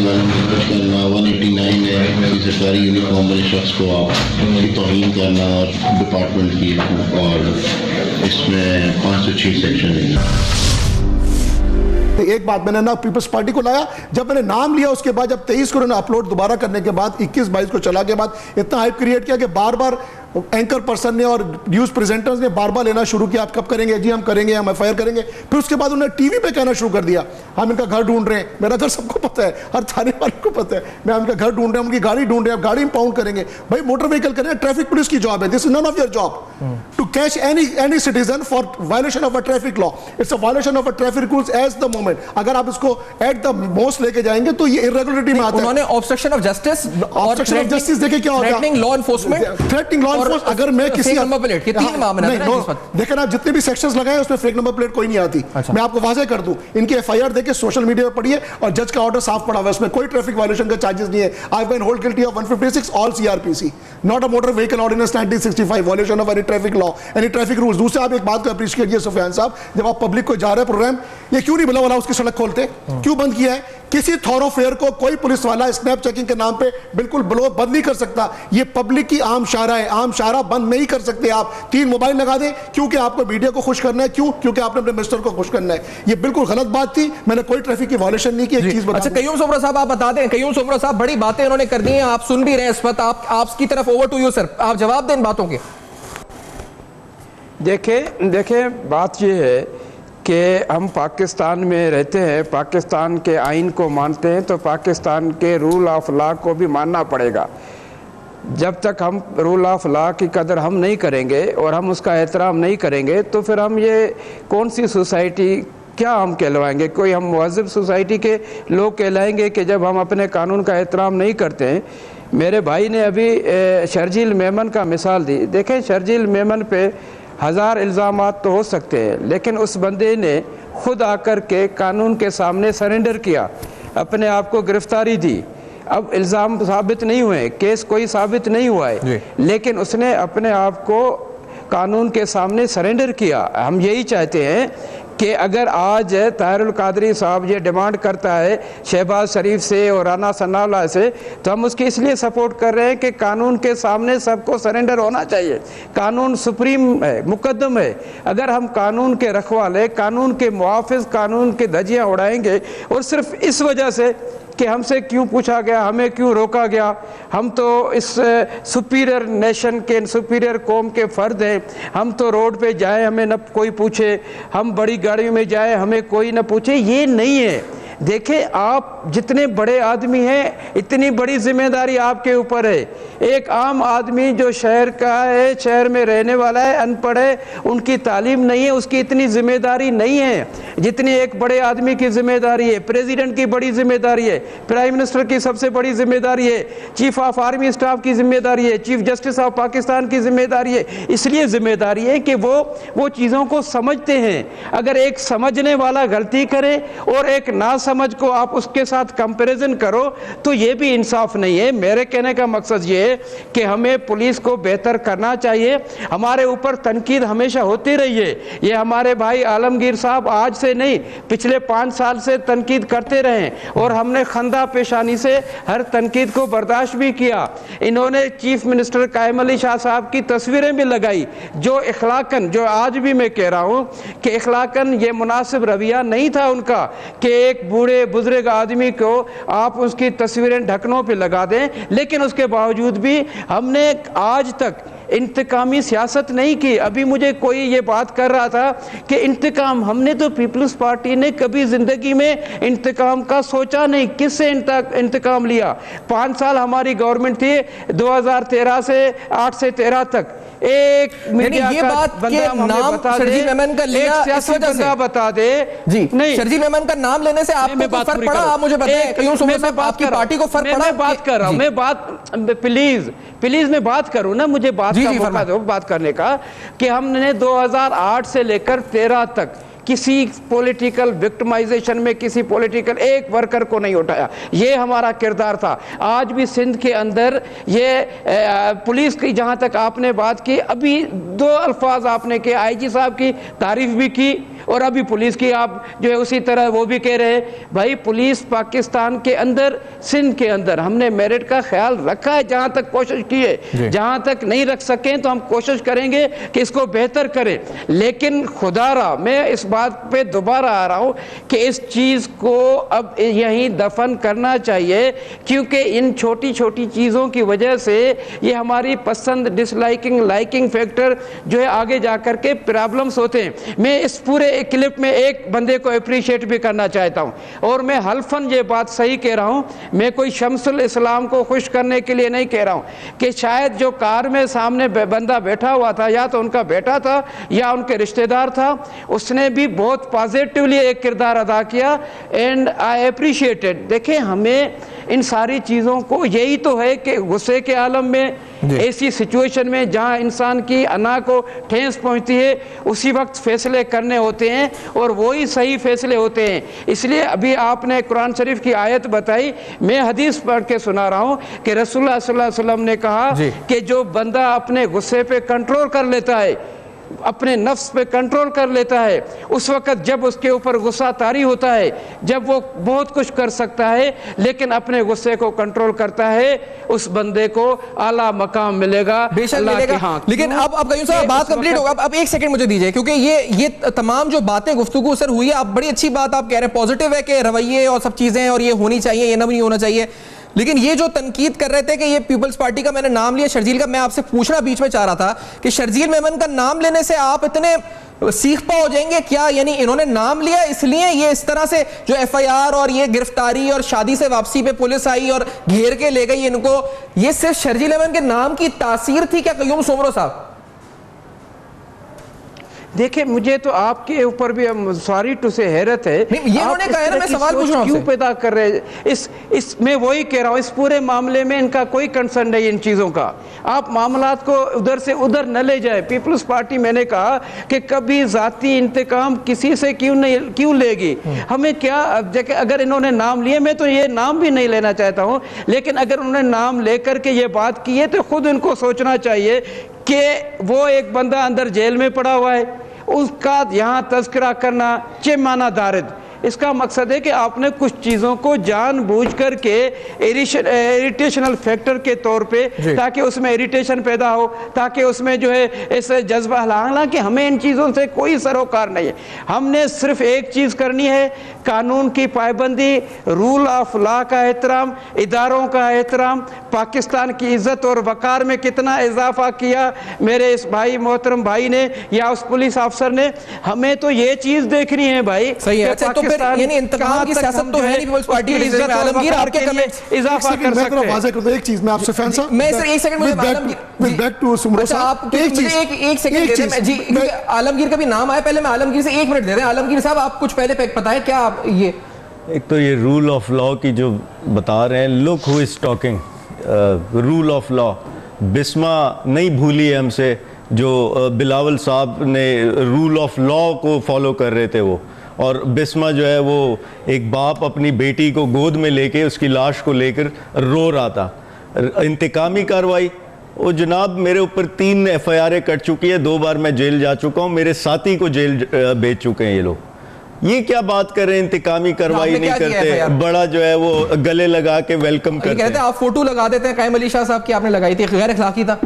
کچھ کرنا, 189 ہے کسی سرکاری یونیفارم والے شخص کو آپ کی توہین کرنا اور ڈپارٹمنٹ کی, اور اس میں 506 سیکشن لگی. ایک بات میں نے نا پیپلز پارٹی کو لایا, جب میں نے نام لیا اس کے بعد جب 23 کو انہوں نے اپلوڈ دوبارہ کرنے کے بعد 21-22 کو چلا کے بعد اتنا ہائپ کریٹ کیا کہ بار بار اینکر پرسن نے اور نیوز پریزنٹرز نے بار بار لینا شروع کیا, آپ کب کریں گے؟ جی ہم کریں گے, ہم FIR کریں گے. پھر اس کے بعد انہوں نے ٹی وی پہ کہنا شروع کر دیا ہم ان کا گھر ڈھونڈ رہے ہیں. میرا گھر سب کو پتہ ہے, ہر تھانے والے کو پتہ ہے, میں ان کا گھر ڈھونڈ رہے ہیں, ان کی گاڑی ڈھونڈ رہے ہیں, گاڑی امپاؤنڈ کریں گے. بھائی موٹر وہیکل کریں, ٹریفک پولیس کی جاب ہے, this is none of your job to catch any citizen for violation of a traffic law. It's a violation of a traffic rules as the moment. اگر آپ اس کو at the most لے کے جائیں گے تو یہ ارریگولرٹی میں آتا ہے. انہوں نے obstruction of justice اور obstruction of justice دیکھیں کیا ہوتا ہے, threatening law enforcement, threatening law enforcement. اگر میں کسی نمبر پلیٹ, یہ 3 معاملات ہیں. دیکھیں آپ جتنے بھی سیکشنز لگائے اس میں فیک نمبر پلیٹ کوئی نہیں آتی. میں آپ کو واضح کر دوں, ان کی FIR دیکھیں سوشل میڈیا پہ پڑھیے, اور جج کا آرڈر صاف پڑا ہوا ہے, اس میں کوئی ٹریفک وائلیشن کا چارجز نہیں ہے. I've been held guilty of 156 all CRPC, not a motor vehicle ordinance 1965, violation of any traffic law, any traffic rules. دوسرے آپ ایک بات کو اپریشیٹ کیجئے سفیان صاحب, جب آپ پبلک کو جا رہے ہیں پروگرام, یہ کیوں نہیں بلا والا اس کی سڑک کھولتے, کیوں بند کیا ہے؟ کسی تھورو فیئر کو کوئی پولیس والا اسنیپ چیکنگ کے نام پہ بالکل بند نہیں کر سکتا. یہ پبلک کی عام شارہ ہے, عام شارہ بند نہیں کر سکتے آپ. 3 موبائل لگا دیں کیونکہ آپ کو میڈیا کو خوش کرنا ہے, کیوں؟ کیونکہ آپ نے اپنے منسٹر کو خوش کرنا ہے. یہ بالکل غلط بات تھی, میں نے کوئی ٹریفک کی وائلیشن نہیں کی. ایک چیز بتا اچھا قیوم سومرا صاحب آپ بتا دیں, قیوم سومرا صاحب بڑی باتیں انہوں نے کر دی ہیں, آپ سن بھی رہے ہیں اس وقت, آپ کی طرف اوور ٹو یو سر, آپ جواب دیں ان باتوں کے. دیکھیں بات یہ ہے کہ ہم پاکستان میں رہتے ہیں, پاکستان کے آئین کو مانتے ہیں, تو پاکستان کے رول آف لا کو بھی ماننا پڑے گا. جب تک ہم رول آف لا کی قدر ہم نہیں کریں گے اور ہم اس کا احترام نہیں کریں گے, تو پھر ہم یہ کون سی سوسائٹی کیا ہم کہلوائیں گے؟ کوئی ہم مہذب سوسائٹی کے لوگ کہلائیں گے کہ جب ہم اپنے قانون کا احترام نہیں کرتے ہیں. میرے بھائی نے ابھی شرجیل میمن کا مثال دی. دیکھیں شرجیل میمن پہ 1000 الزامات تو ہو سکتے ہیں, لیکن اس بندے نے خود آ کر کے قانون کے سامنے سرنڈر کیا, اپنے آپ کو گرفتاری دی. اب الزام ثابت نہیں ہوئے, کیس کوئی ثابت نہیں ہوا ہے, لیکن اس نے اپنے آپ کو قانون کے سامنے سرنڈر کیا. ہم یہی چاہتے ہیں کہ اگر آج طاہر القادری صاحب یہ ڈیمانڈ کرتا ہے شہباز شریف سے اور رانا ثناء اللہ سے، تو ہم اس کی اس لیے سپورٹ کر رہے ہیں کہ قانون کے سامنے سب کو سرنڈر ہونا چاہیے. قانون سپریم ہے، مقدم ہے. اگر ہم قانون کے رکھوالے، قانون کے محافظ، قانون کے دھجیاں اڑائیں گے اور صرف اس وجہ سے کہ ہم سے کیوں پوچھا گیا، ہمیں کیوں روکا گیا، ہم تو اس سپیریئر نیشن کے، سپیریئر قوم کے فرد ہیں، ہم تو روڈ پہ جائیں ہمیں نہ کوئی پوچھے، ہم بڑی گاڑیوں میں جائیں ہمیں کوئی نہ پوچھے، یہ نہیں ہے. دیکھیں آپ جتنے بڑے آدمی ہیں اتنی بڑی ذمہ داری آپ کے اوپر ہے. ایک عام آدمی جو شہر کا ہے، شہر میں رہنے والا ہے، ان پڑھ ہے، ان کی تعلیم نہیں ہے، اس کی اتنی ذمہ داری نہیں ہے جتنی ایک بڑے آدمی کی ذمہ داری ہے. پریزیڈنٹ کی بڑی ذمہ داری ہے، پرائم منسٹر کی سب سے بڑی ذمہ داری ہے، چیف آف آرمی اسٹاف کی ذمہ داری ہے، چیف جسٹس آف پاکستان کی ذمہ داری ہے. اس لیے ذمہ داری ہے کہ وہ چیزوں کو سمجھتے ہیں. اگر ایک سمجھنے والا غلطی کرے اور ایک نہ سمجھ کو آپ اس کے ساتھ کمپیریزن کرو تو یہ بھی انصاف نہیں ہے. میرے کہنے کا مقصد یہ ہے کہ ہمیں پولیس کو بہتر کرنا چاہیے. ہمارے اوپر تنقید ہمیشہ ہوتی رہی ہے. یہ ہمارے بھائی عالمگیر صاحب آج سے نہیں، پچھلے 5 سال سے تنقید کرتے رہے اور ہم نے خندہ پیشانی سے ہر تنقید کو برداشت بھی کیا. انہوں نے چیف منسٹر قائم علی شاہ صاحب کی تصویریں بھی لگائی جو اخلاقاً، جو آج بھی میں کہہ رہا ہوں کہ اخلاقاً یہ مناسب رویہ نہیں تھا ان کا کہ ایک بوڑھے بزرگ آدمی کو آپ اس کی تصویریں ڈھکنوں پہ لگا دیں. لیکن اس کے باوجود بھی ہم نے آج تک انتقامی سیاست نہیں کی. ابھی مجھے کوئی یہ بات کر رہا تھا کہ انتقام، ہم نے تو پیپلز پارٹی نے کبھی زندگی میں انتقام کا سوچا نہیں. کس سے انتقام لیا؟ 5 سال ہماری گورنمنٹ تھی، 2013 سے 8 سے 13 تک. ایک میڈیا کا بندہ ہمیں بتا دے، ایک سیاسی بندہ بتا دے. جی شرجیل میمن کا نام لینے سے آپ کو فرق پڑا؟ آپ مجھے بتائیں قیوم سمرو صاحب آپ کی پارٹی کو فرق پڑا؟ میں بات کر رہا ہوں، میں بات پلیز میں بات کروں نا، مجھے بات کا موقع دو بات کرنے کا. کہ ہم نے 2008 سے لے کر 13 تک کسی پولیٹیکل وکٹمائزیشن میں کسی پولیٹیکل ایک ورکر کو نہیں اٹھایا. یہ ہمارا کردار تھا. آج بھی سندھ کے اندر یہ پولیس کی، جہاں تک آپ نے بات کی، ابھی 2 الفاظ آپ نے کہ آئی جی صاحب کی تعریف بھی کی اور ابھی پولیس کی آپ جو ہے اسی طرح وہ بھی کہہ رہے ہیں. بھائی پولیس پاکستان کے اندر، سندھ کے اندر ہم نے میرٹ کا خیال رکھا ہے، جہاں تک کوشش کی ہے. جہاں تک نہیں رکھ سکیں تو ہم کوشش کریں گے کہ اس کو بہتر کریں. لیکن خدا را میں اس بات پہ دوبارہ آ رہا ہوں کہ اس چیز کو اب یہیں دفن کرنا چاہیے، کیونکہ ان چھوٹی چھوٹی چیزوں کی وجہ سے یہ ہماری پسند، ڈس لائکنگ فیکٹر جو ہے آگے جا کر کے پرابلمز ہوتے ہیں. میں اس پورے کلپ میں ایک بندے کو اپریشیٹ بھی کرنا چاہتا ہوں، اور میں حلفاً یہ بات صحیح کہہ رہا ہوں. میں کوئی شمس الاسلام کو خوش کرنے کے لیے نہیں کہہ رہا ہوں کہ شاید جو کار میں سامنے بندہ بیٹھا ہوا تھا یا تو ان کا بیٹا تھا یا ان کے رشتہ دار تھا، اس نے بھی بہت پازیٹیولی ایک کردار ادا کیا اینڈ آئی اپریشیٹڈ. دیکھیں ہمیں ان ساری چیزوں کو، یہی تو ہے کہ غصے کے عالم میں، ایسی سچویشن میں جہاں انسان کی انا کو ٹھیس پہنچتی ہے، اسی وقت فیصلے کرنے ہوتے ہیں اور وہی صحیح فیصلے ہوتے ہیں. اس لیے ابھی آپ نے قرآن شریف کی آیت بتائی، میں حدیث پڑھ کے سنا رہا ہوں کہ رسول اللہ صلی اللہ علیہ وسلم نے کہا کہ جو بندہ اپنے غصے پہ کنٹرول کر لیتا ہے، اپنے نفس پہ کنٹرول کر لیتا ہے، اس وقت جب اس کے اوپر غصہ طاری ہوتا ہے، جب وہ بہت کچھ کر سکتا ہے لیکن اپنے غصے کو کنٹرول کرتا ہے، اس بندے کو اعلیٰ مقام ملے گا، بے شک ملے گا. لیکن اب قیوم صاحب بات کمپلیٹ ہوگا. اب 1 سیکنڈ مجھے دیجئے، کیونکہ یہ تمام جو باتیں گفتگو سر ہوئی ہے، آپ بڑی اچھی بات آپ کہہ رہے ہیں، پازیٹیو ہے کہ رویے اور سب چیزیں اور یہ ہونی چاہیے، یہ نہ نہیں ہونا چاہیے. لیکن یہ جو تنقید کر رہے تھے کہ یہ پیپلز پارٹی کا میں نے نام لیا شرجیل کا، میں آپ سے پوچھنا بیچ میں چاہ رہا تھا کہ شرجیل میمن کا نام لینے سے آپ اتنے سیخ پا ہو جائیں گے کیا؟ یعنی انہوں نے نام لیا اس لیے یہ اس طرح سے جو ایف آئی آر اور یہ گرفتاری اور شادی سے واپسی پہ پولیس آئی اور گھیر کے لے گئی ان کو، یہ صرف شرجیل میمن کے نام کی تاثیر تھی کیا قیوم سمرو صاحب؟ دیکھیں مجھے تو آپ کے اوپر بھی سوری ٹو سے حیرت ہے، یہ انہوں نے کہا ہے نا، میں سوال پوچھ رہا ہوں کیوں پیدا کر رہے اس میں وہی کہہ رہا ہوں، اس پورے معاملے میں ان کا کوئی کنسرن نہیں ان چیزوں کا. آپ معاملات کو ادھر سے ادھر نہ لے جائیں. پیپلز پارٹی میں نے کہا کہ کبھی ذاتی انتقام کسی سے کیوں لے گی؟ ہمیں کیا، اگر انہوں نے نام لیے، میں تو یہ نام بھی نہیں لینا چاہتا ہوں، لیکن اگر انہوں نے نام لے کر کے یہ بات کی ہے تو خود ان کو سوچنا چاہیے کہ وہ ایک بندہ اندر جیل میں پڑا ہوا ہے اس کا یہاں تذکرہ کرنا چہ معنی دارد. اس کا مقصد ہے کہ آپ نے کچھ چیزوں کو جان بوجھ کر کے اریٹیشنل فیکٹر کے طور پہ, تاکہ اس میں اریٹیشن پیدا ہو, تاکہ اس میں جو ہے اس جذبہ, حالانکہ ہمیں ان چیزوں سے کوئی سروکار نہیں ہے. ہم نے صرف ایک چیز کرنی ہے, قانون کی پابندی, رول آف لا کا احترام, اداروں کا احترام, پاکستان کی عزت اور وقار میں کتنا اضافہ کیا میرے اس بھائی محترم بھائی نے یا اس پولیس افسر نے. ہمیں تو یہ چیز دیکھنی ہے بھائی. صحیح ہے. اچھا تو پھر یعنی انتقام کی سیاست تو ہے نہیں پیپلز پارٹی کی ڈسیزن میں. عالمگیر آپ کے کمنٹس اضافہ کر سکتے ہیں. واضح کر دوں ایک چیز میں آپ سے فین صاحب, میں صرف ایک سیکنڈ مجھے بیک ٹو سمرو صاحب ایک سیکنڈ دے دیں جی, عالمگیر کا بھی نام آیا, پہلے میں عالمگیر سے 1 منٹ دے رہے ہیں. عالمگیر صاحب آپ کچھ پہلے بتائیں کیا آپ یہ ایک تو یہ رول آف لا کی جو بتا رہے ہیں, look who is talking rule of law. Bisma نہیں بھولی ہے ہم سے, جو بلاول صاحب نے رول آف لا کو فالو کر رہے تھے وہ, اور بسما جو ہے وہ ایک باپ اپنی بیٹی کو گود میں لے کے اس کی لاش کو لے کر رو رہا تھا. انتقامی کارروائی, وہ جناب میرے اوپر 3 FIR کٹ چکی ہے, 2 بار میں جیل جا چکا ہوں, میرے ساتھی کو جیل بھیج چکے ہیں یہ لوگ. یہ کیا بات کر رہے ہیں, انتقامی کارروائی نہیں کرتے, بڑا جو ہے وہ گلے لگا کے ویلکم کرتے ہیں. آپ فوٹو لگا دیتے ہیں قائم علی شاہ صاحب کی, آپ نے لگائی تھی, غیر اخلاقی تھا.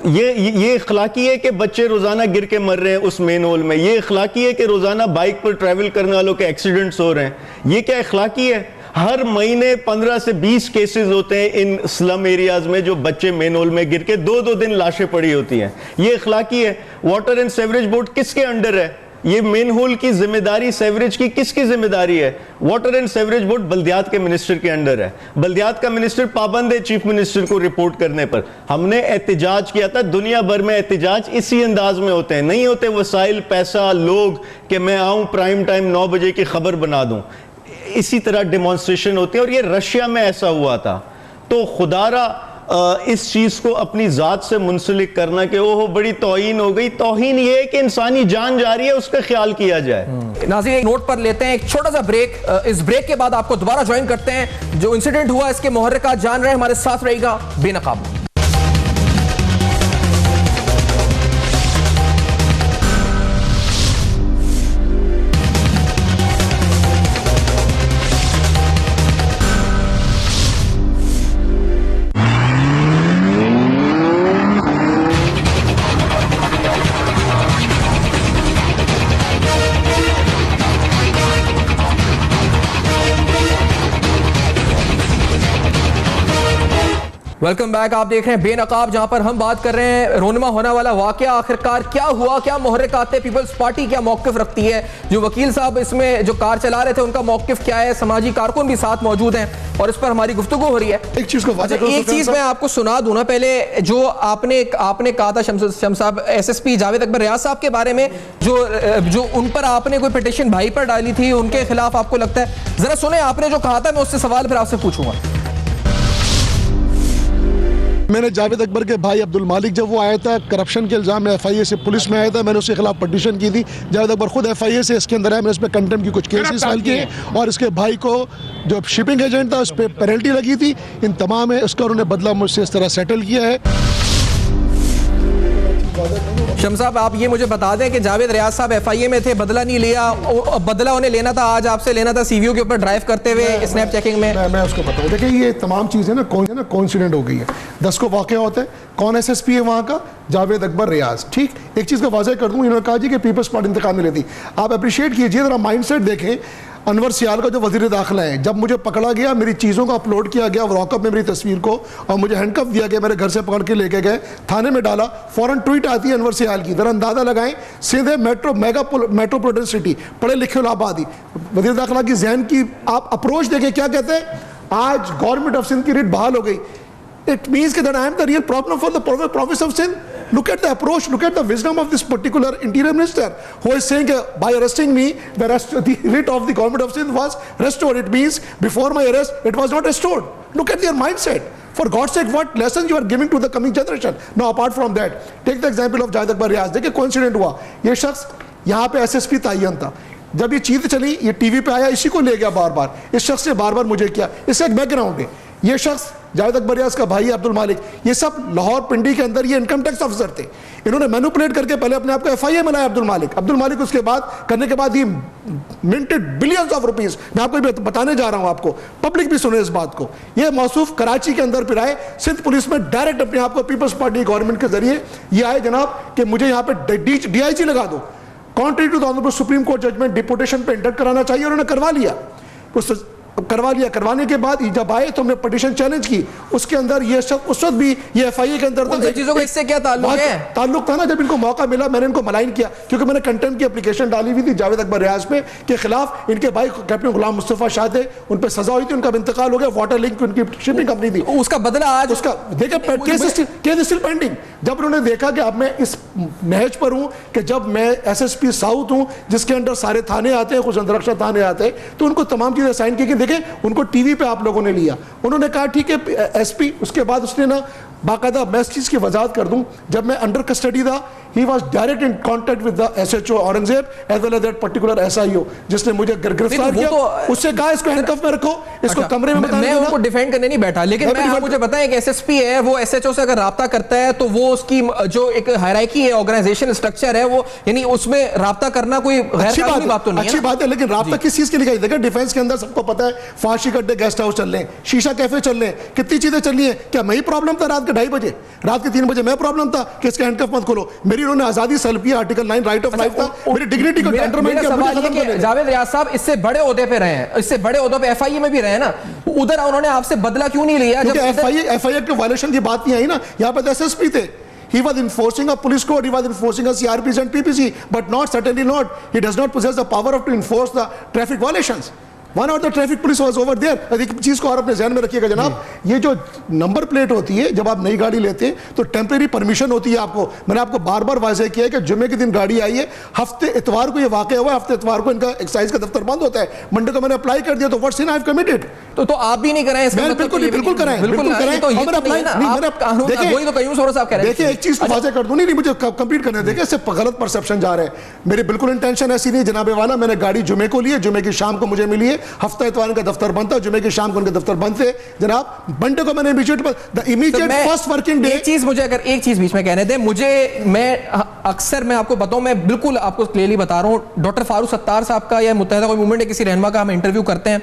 یہ اخلاقی ہے کہ بچے روزانہ گر کے مر رہے ہیں اس مین ہول میں. یہ اخلاقی ہے کہ روزانہ بائک پر ٹریول کرنے والوں کے ایکسیڈنٹس ہو رہے ہیں. یہ کیا اخلاقی ہے؟ ہر مہینے 15 سے 20 کیسز ہوتے ہیں ان سلم ایریاز میں, جو بچے مین ہول میں گر کے 2 دن لاشیں پڑی ہوتی ہیں. یہ اخلاقی ہے؟ واٹر اینڈ سیوریج بورڈ کس کے انڈر ہے؟ یہ مین ہول کی ذمہ داری سیوریج کی کس کی ذمہ داری ہے؟ واٹر اینڈ سیوریج بورڈ بلدیات کے منسٹر کے انڈر ہے. بلدیات کا منسٹر پابند ہے چیف منسٹر کو رپورٹ کرنے پر. ہم نے احتجاج کیا تھا, دنیا بھر میں احتجاج اسی انداز میں ہوتے ہیں, نہیں ہوتے وسائل, پیسہ, لوگ کہ میں آؤں پرائم ٹائم 9 بجے کی خبر بنا دوں. اسی طرح ڈیمانسٹریشن ہوتی ہے, اور یہ رشیا میں ایسا ہوا تھا. تو خدا را اس چیز کو اپنی ذات سے منسلک کرنا کہ وہ بڑی توہین ہو گئی. توہین یہ ہے کہ انسانی جان جا رہی ہے, اس کا خیال کیا جائے. ناظرین ایک نوٹ پر لیتے ہیں ایک چھوٹا سا بریک. اس بریک کے بعد آپ کو دوبارہ جوائن کرتے ہیں. جو انسیڈنٹ ہوا اس کے محرکات جان رہے ہیں, ہمارے ساتھ رہے گا بے نقاب. Welcome back. آپ دیکھ رہے ہیں بے نقاب, جہاں پر ہم بات کر رہے ہیں رونما ہونے والا واقعہ آخرکار کیا ہوا, کیا محرکات ہے, پیپلز پارٹی کیا موقف رکھتی ہے, جو وکیل صاحب اس میں جو کار چلا رہے تھے ان کا موقف کیا ہے, سماجی کارکن بھی ساتھ موجود ہیں اور اس پر ہماری گفتگو ہو رہی ہے. ایک چیز میں آپ کو سنا دوں نا پہلے, جو آپ نے کہا تھا شمس صاحب SSP جاوید اکبر ریاض صاحب کے بارے میں, جو ان پر آپ نے کوئی پٹیشن بھائی پر ڈالی تھی, ان کے خلاف آپ کو لگتا ہے, ذرا سنیں آپ نے جو کہا تھا, میں اس سے سوال پھر آپ سے پوچھوں گا. میں نے جاوید اکبر کے بھائی عبد المالک, جب وہ آیا تھا کرپشن کے الزام میں FIA سے پولیس میں آیا تھا, میں نے اس کے خلاف پٹیشن کی تھی. جاوید اکبر خود FIA سے اس کے اندر آیا, میں نے اس پہ کنٹمپٹ کی کچھ کیسز فائل کیے, اور اس کے بھائی کو جو شپنگ ایجنٹ تھا اس پہ پینلٹی لگی تھی. ان تمام ہے اس کا انہوں نے بدلہ مجھ سے اس طرح سیٹل کیا ہے. شمس صاحب آپ یہ مجھے بتا دیں کہ جاوید ریاض صاحب FIA میں تھے, بدلہ نہیں لیا, بدلہ انہیں لینا تھا, آج آپ سے لینا تھا CVO کے اوپر ڈرائیو کرتے ہوئے اسنیپ چیکنگ میں. میں اس کو بتاؤں, دیکھیں یہ تمام چیزیں نا کوئنسیڈنٹ ہو گئی ہے. 10 کو واقعہ ہوتا ہے, کون SSP ہے وہاں کا؟ جاوید اکبر ریاض. ٹھیک, ایک چیز کو واضح کر دوں, انہوں نے کہا جی کہ پیپلز پارٹی انتقام نہیں لیتی. آپ اپریشیٹ کیجئے ذرا مائنڈ سیٹ دیکھیں. انور سیال کا جو وزیر داخلہ ہے, جب مجھے پکڑا گیا, میری چیزوں کو اپلوڈ کیا گیا واک اپ میں میری تصویر کو, اور مجھے ہینڈ کف دیا گیا, میرے گھر سے پکڑ کے لے کے گئے, تھانے میں ڈالا, فوراً ٹویٹ آتی ہے انور سیال کی. ذرا اندازہ لگائیں, سیدھے میٹروپولیٹن سٹی, پڑھے لکھے آبادی, وزیر داخلہ کی ذہن کی آپ اپروچ دیکھیں کیا کہتے ہیں. آج گورنمنٹ آف سندھ کی ریٹ بحال ہو گئی. It means that I am the real problem for the province of Sindh. Look at the approach, look at the wisdom of this particular interior minister who is saying by arresting me, the writ of the government of Sindh was restored. It means before my arrest, it was not restored. Look at their mindset. For God's sake, what lessons you are giving to the coming generation? Now, apart from that, take the example of Jawed Akbar Riaz. دیکھیں coincident ہوا, یہ شخص یہاں پہ SSP تعین تھا. جب یہ چیز چلی, یہ TV پہ آیا, اسی کو لے گیا بار بار. اس شخص نے بار بار مجھے کیا, اس کا ایک بیک گراؤنڈ ہے. یہ شخص جاوید اکبر ریاض کا بھائی عبد المالک, یہ سب لاہور پنڈی کے اندر یہ انکم ٹیکس آفیسر تھے. انہوں نے مینوپولیٹ کر کے پہلے اپنے آپ کو ایف آئی اے ملایا عبد المالک اس کے بعد کرنے کے بعد ہی منٹڈ بلینز آف روپیز. میں آپ کو بتانے جا رہا ہوں, آپ کو پبلک بھی سنے اس بات کو. یہ موصوف کراچی کے اندر پھر آئے, سندھ پولیس میں ڈائریکٹ اپنے آپ کو پیپلز پارٹی گورنمنٹ کے ذریعے یہ آئے جناب کہ مجھے یہاں پہ ڈی آئی جی لگا دو. Contrary to honourable supreme court judgment deputation پہ انٹر کرانا چاہیے, انہوں نے کروا لیا. کروانے کے بعد جب آئے تو ہم نے پٹیشن چیلنج کی. اس کے اندر یہ شخص اس وقت بھی یہ ایف آئی اے کے اندر تھا. چیزوں کا اس سے کیا تعلق ہے؟ تعلق تھا نا, جب ان کو موقع ملا میں نے ان کو ملائن کیا, کیونکہ میں نے کنٹمپٹ کی اپلیکیشن ڈالی ہوئی تھی جاوید اکبر ریاض پہ کے خلاف. ان کے بھائی کیپٹن غلام مصطفیٰ شاہ تھے, ان پہ سزا ہوئی تھی, ان کا انتقال ہو گیا. واٹر لنک ان کی شپنگ کمپنی تھی, اس کا بدلہ آج اس کا دیکھیں کیس اسٹل پینڈنگ. جب انہوں نے دیکھا کہ اب میں اس نہج پر ہوں کہ جب میں ایس ایس پی ساؤتھ ہوں جس کے اندر سارے تھانے آتے ہیں, کچھ اندرخشہ تھانے آتے ہیں, تو ان کو تمام چیزیں سائن کی. دیکھیں ان کو ٹی وی پہ آپ لوگوں نے لیا, انہوں نے کہا ٹھیک ہے ایس پی. اس کے بعد اس نے نا باقاعدہ میں اس چیز کی وضاحت کر دوں, جب میں انڈر کسٹڈی تھا he was direct in contact with the SHO Aurangzeb as well as that particular SIO جس نے مجھے گرفتار کیا. اس سے کہا اس کو ہینڈکف میں رکھو, اس کو کمرے میں بتانا. میں ان کو ڈیفینڈ کرنے نہیں بیٹھا, لیکن مجھے بتائیں کہ ایس ایس پی ہے وہ ایس ایچ او سے اگر رابطہ کرتا ہے تو وہ اس کی جو ایک ہائرارکی ہے, آرگنائزیشن اسٹرکچر ہے, وہ یعنی اس میں رابطہ کرنا کوئی غیر قانونی بات تو نہیں ہے. اچھی بات ہے, لیکن رابطہ کس چیز کے لیے؟ دیکھیں ڈیفینس کے اندر سب کو پتا ہے فاشی کڈے گیسٹ ہاؤس چل رہے ہیں, شیشہ کیفے چل رہے ہیں, کتنی چیزیں چل رہی ہیں. کیا میں ہی پرابلم تھا رات کے 2:30 بجے, رات کے 3 بجے میں پرابلم تھا کہ اس کا ہینڈکف مت کھولو؟ میری انہوں نے آزادی سلب کی, آرٹیکل 9 رائٹ آف لائف تھا, میری ڈگنیٹی کو انڈرمائن کیا. مجھے ختم کرنے. جاوید ریاض صاحب اس سے بڑے عہدے پہ رہے ہیں, اس سے بڑے عہدوں پہ ایف آئی اے میں بھی رہے نا, ادھر انہوں نے آپ سے بدلہ کیوں نہیں لیا؟ کیونکہ ایف آئی اے کے وائلیشن کی بات نہیں آئی نا. یہاں پہ ایس ایس پی تھے, he was enforcing a police code, he was enforcing a CRPC and PPC, but not, certainly not, he does not possess the power of to enforce the traffic violations. One of the traffic police was over there. ایک چیز کو اور اپنے ذہن میں رکھیے گا جناب, یہ جو نمبر پلیٹ ہوتی ہے جب آپ نئی گاڑی لیتے ہیں تو ٹیمپریری پرمیشن ہوتی ہے آپ کو. میں نے آپ کو بار بار واضح کیا ہے کہ جمعے کے دن گاڑی آئی ہے, ہفتے اتوار کو یہ واقع ہوا ہے, ہفتے اتوار کو ان کا ایکسائز کا دفتر بند ہوتا ہے, منڈے کو میں نے اپلائی کر دیا, تو what sin I have committed. تو آپ بھی نہیں کرائیں اس کا مطلب؟ بالکل کرائیں. دیکھیں ایک چیز کو واضح کر دوں, نہیں مجھے کمپلیٹ کرنے دیکھیں, اس سے غلط پرسپشن جا رہے ہیں. میری بالکل انٹینشن ایسی نہیں جناب والا. میں نے گاڑی جمعے کو لی ہے, جمعے کی شام کو مجھے ملی ہے, ہفتہ اتوار کا دفتر بند تھا, جمعے کی شام کو ان کے دفتر بند تھے جناب. منڈے کو میں نے امیڈیٹ فرسٹ ورکنگ ڈے. ایک چیز مجھے اگر ایک چیز بیچ میں کہنے دیں, میں اکثر میں آپ کو بتاؤں, میں بالکل آپ کو کلیئرلی بتا رہا ہوں, ڈاکٹر فاروق ستار صاحب کا یا متحدہ قومی موومنٹ کے کسی رہنما کا ہم انٹرویو کرتے ہیں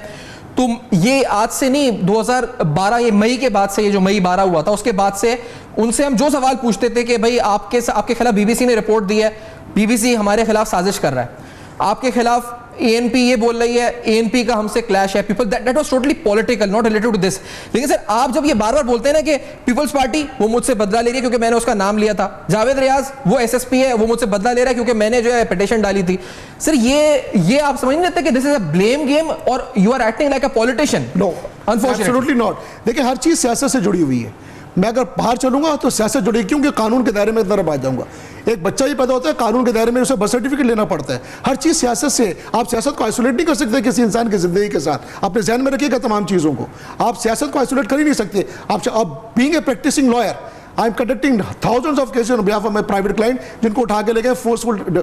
تو یہ آج سے نہیں 2012 یہ مئی کے بعد سے, یہ جو مئی 12 ہوا تھا اس کے بعد سے ان سے ہم جو سوال پوچھتے تھے کہ بھائی آپ کے خلاف بی بی سی نے رپورٹ دی ہے, بی بی سی ہمارے خلاف سازش کر رہا ہے, آپ کے خلاف اے این پی یہ بول رہی ہے, اے این پی کا ہم سے کلیش ہے, people that was totally political, not related to this. لیکن سر آپ جب یہ بار بار بولتے ہیں نا کہ پیپلز پارٹی وہ مجھ سے بدلہ لے رہی ہے کیونکہ میں نے اس کا نام لیا تھا, جاوید ریاض وہ ایس ایس پی ہے وہ مجھ سے بدلہ لے رہا ہے کیونکہ میں نے جو ہے پٹیشن ڈالی تھی, سر یہ آپ سمجھ نہیں لیتے کہ this is a blame game اور you are acting like a politician? No, absolutely not. دیکھیں ہر چیز سیاست سے جڑی ہوئی ہے. میں اگر باہر چلوں گا تو سیاست جڑی, کیونکہ قانون کے دائرے میں طرف آ جاؤں گا. ایک بچہ ہی پیدا ہوتا ہے, قانون کے دائرے میں اسے برتھ سرٹیفکیٹ لینا پڑتا ہے. ہر چیز سیاست سے. آپ سیاست کو آئسولیٹ نہیں کر سکتے کسی انسان کی زندگی کے ساتھ. اپنے ذہن میں رکھیے گا تمام چیزوں کو. آپ سیاست کو آئسولیٹ کر ہی نہیں سکتے. آپ being a practicing lawyer, I am conducting thousands of cases on behalf of my private client جن کو اٹھا کے لے گئے, فورسفل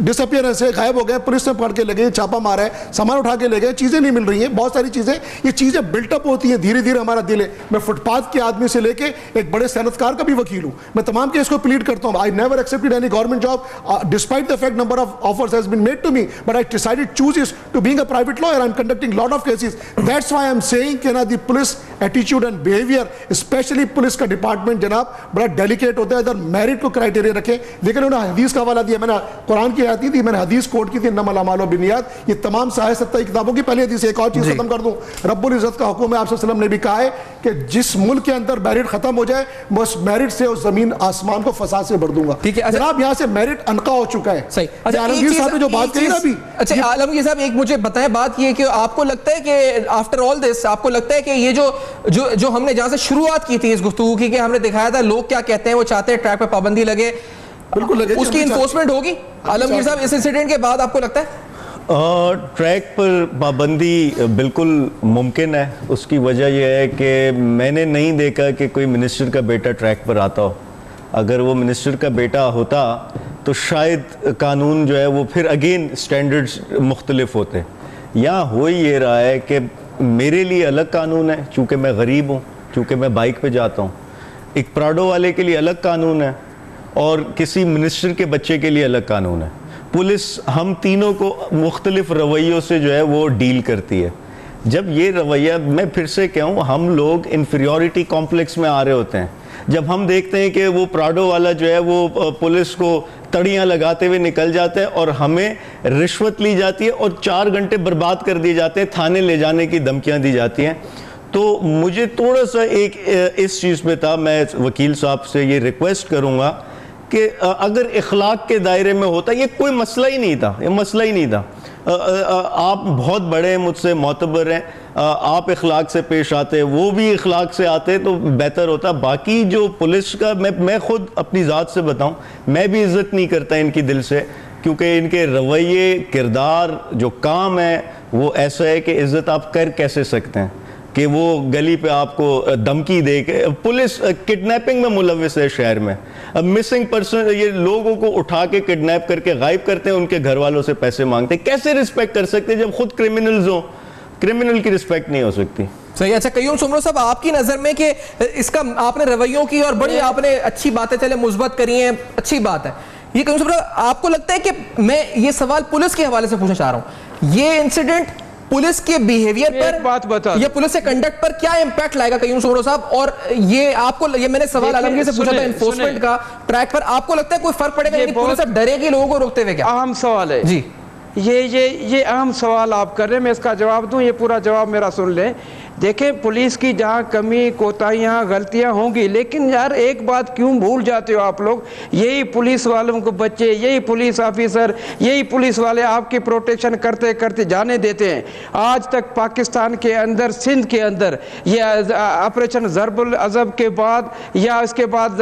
ڈسپیئرنس ہے, غائب ہو گئے, پولیس نے پکڑ کے لے گئے, چھاپا مارا ہے, سامان اٹھا کے لے گئے, چیزیں نہیں مل رہی ہیں, بہت ساری چیزیں. یہ چیزیں بلٹ اپ ہوتی ہیں دھیرے دھیرے. ہمارا دل ہے, میں فٹ پاتھ کے آدمی سے لے کے ایک بڑے صنعتکار کا بھی وکیل ہوں, میں تمام کیس کو پلیڈ کرتا ہوں. I never accepted any government job despite the fact number of offers has been made to me, but I decided choose to being a private lawyer. I am conducting lot of cases. That's why I am saying کہ the police attitude and behavior, especially police کا department جناب بڑا delicate ہوتا ہے. ادھر merit کو criteria رکھیں. لیکن انہوں نے حدیث کا حوالہ دیا, میں نے قرآن کی آیت دی, میں نے حدیث کوٹ کی تھی, انما الاعمال بالنیات. یہ تمام صحیح 70 کتابوں کی پہلی حدیث. ایک اور چیز ختم کر دوں, رب العزت کا حکم ہے, آپ صلی اللہ علیہ وسلم نے بھی کہا ہے کہ جس ملک کے اندر میرٹ ختم ہو جائے میں اس میرٹ سے اس زمین آسمان کو فساد سے بھر دوں گا. جناب یہاں سے میرٹ انقا ہو چکا ہے. صحیح. عالمگیر صاحب نے جو بات کہی نا ابھی. اچھا عالمگیر صاحب ایک مجھے بتائیں بات یہ کہ آپ کو لگتا ہے کہ آفٹر آل دس آپ کو لگتا ہے کہ یہ جو ہم نے جہاں سے شروعات کی تھی اس گفتگو کی کہ ہم نے دکھایا تھا لوگ کیا کہتے ہیں, وہ چاہتے ہیں ٹریک پہ پابندی لگے, بالکل لگے, اس کی انفورسمنٹ ہوگی عالمگیر صاحب اس انسیڈنٹ کے بعد آپ کو لگتا ہے؟ ٹریک پر پابندی بالکل ممکن ہے. اس کی وجہ یہ ہے کہ میں نے نہیں دیکھا کہ کوئی منسٹر کا بیٹا ٹریک پر آتا ہو. اگر وہ منسٹر کا بیٹا ہوتا تو شاید قانون جو ہے وہ پھر اگین سٹینڈرڈز مختلف ہوتے. یہاں ہو یہ رہا ہے کہ میرے لیے الگ قانون ہے چونکہ میں غریب ہوں, کیونکہ میں بائک پہ جاتا ہوں. ایک پراڈو والے کے لیے الگ قانون ہے اور کسی منسٹر کے بچے کے لیے الگ قانون ہے. پولیس ہم تینوں کو مختلف رویوں سے جو ہے وہ ڈیل کرتی ہے. جب یہ رویہ, میں پھر سے کہوں, ہم لوگ انفیریورٹی کمپلیکس میں آ رہے ہوتے ہیں. جب ہم دیکھتے ہیں کہ وہ پراڈو والا جو ہے وہ پولیس کو تڑیاں لگاتے ہوئے نکل جاتا ہے اور ہمیں رشوت لی جاتی ہے اور 4 گھنٹے برباد کر دیے جاتے ہیں, تھانے لے جانے کی دھمکیاں دی جاتی ہیں. تو مجھے تھوڑا سا ایک اس چیز پہ تھا, میں وکیل صاحب سے یہ ریکویسٹ کروں گا کہ اگر اخلاق کے دائرے میں ہوتا, یہ کوئی مسئلہ ہی نہیں تھا, آپ بہت بڑے ہیں, مجھ سے معتبر ہیں, آپ اخلاق سے پیش آتے, وہ بھی اخلاق سے آتے تو بہتر ہوتا. باقی جو پولیس کا, میں خود اپنی ذات سے بتاؤں, میں بھی عزت نہیں کرتا ان کی دل سے, کیونکہ ان کے رویے, کردار, جو کام ہے وہ ایسا ہے کہ عزت آپ کر کیسے سکتے ہیں کہ وہ گلی پہ آپ کو دھمکی دے کے. پولیس کڈنیپنگ میں ملوث ہے شہر میں, مسنگ پرسن, یہ لوگوں کو اٹھا کے کڈنیپ کر کے غائب کرتے ہیں, ان کے گھر والوں سے پیسے مانگتے ہیں. کیسے رسپیکٹ کر سکتے جب خود کرمنلز ہوں؟ کرمنل کی رسپیکٹ نہیں ہو سکتی. صحیح. اچھا قیوم سمرو صاحب, آپ کی نظر میں کہ اس کا آپ نے رویوں کی اور بڑی آپ نے اچھی باتیں چلے مثبت کری ہیں, اچھی بات ہے. یہ قیوم سمرو, آپ کو لگتا ہے کہ میں یہ سوال پولیس کے حوالے سے پوچھنا چاہ رہا ہوں, یہ انسیڈنٹ پولیس کے بیہیویئر پر یا پولیس کے کنڈکٹ پر کیا امپیکٹ لائے گا قیوم سمرو صاحب؟ اور یہ آپ کو, یہ میں نے سوال عالمگیر سے پوچھا تھا انفورسمنٹ کا ٹریک پر, آپ کو لگتا ہے کوئی فرق پڑے گا, یعنی پولیس اب ڈرے گی لوگوں کو روکتے ہوئے کیا؟ اہم سوال ہے جی, یہ اہم سوال آپ کر رہے ہیں, میں اس کا جواب دوں, یہ پورا جواب میرا سن لیں. دیکھیں پولیس کی جہاں کمی, کوتاہیاں, غلطیاں ہوں گی, لیکن یار ایک بات کیوں بھول جاتے ہو آپ لوگ, یہی پولیس والوں کو بچے, یہی پولیس آفیسر, یہی پولیس والے آپ کی پروٹیکشن کرتے کرتے جانے دیتے ہیں. آج تک پاکستان کے اندر, سندھ کے اندر, یہ آپریشن ضرب العضب کے بعد یا اس کے بعد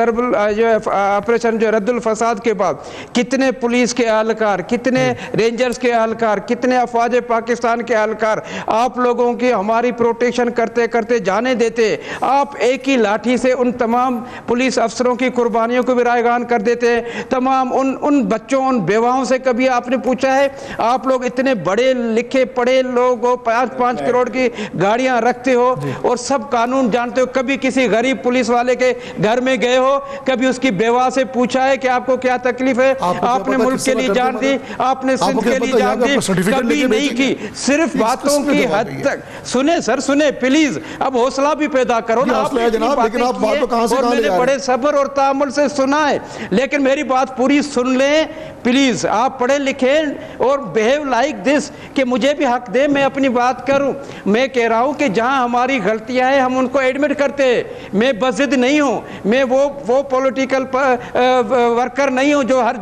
آپریشن جو رد الفساد کے بعد, کتنے پولیس کے اہلکار, کتنے رینجرز کے اہلکار, کتنے افواج پاکستان کے اہلکار آپ لوگوں کی ہماری پروٹیکشن کرتے کرتے جانے دیتے. آپ ایک ہی لاٹھی سے ان تمام پولیس افسروں کی قربانیوں کو بھی رائگان کر دیتے ہیں. تمام ان بچوں, ان بیواؤں سے کبھی آپ نے پوچھا ہے؟ آپ لوگ اتنے بڑے لکھے پڑھے لوگ ہو, 5 کروڑ کی گاڑیاں رکھتے ہو اور سب قانون جانتے ہو, کبھی کسی غریب پولیس والے کے گھر میں گئے ہو, کبھی اس کی بیوہ سے پوچھا ہے کہ آپ کو کیا تکلیف ہے؟ آپ نے ملک کے لیے جان دی, آپ نے سندھ کے لیے جان دی, کبھی نہیں کی. صرف باتوں کی حد تک. سنیں سر, سنیں پلیز, اب حوصلہ بھی پیدا کرو نا. آپ اور میں نے بڑے صبر اور تحمل سے سنا ہے, لیکن میری بات پوری سن لیں پلیز. آپ پڑھے لکھے اور behave like this کہ مجھے بھی حق دے میں اپنی بات کروں. میں کہہ رہا ہوں کہ جہاں ہماری غلطیاں ہیں ہم ان کو ایڈمٹ کرتے ہیں. میں بضد نہیں ہوں, میں وہ پولیٹیکل ورکر نہیں ہوں جو ہر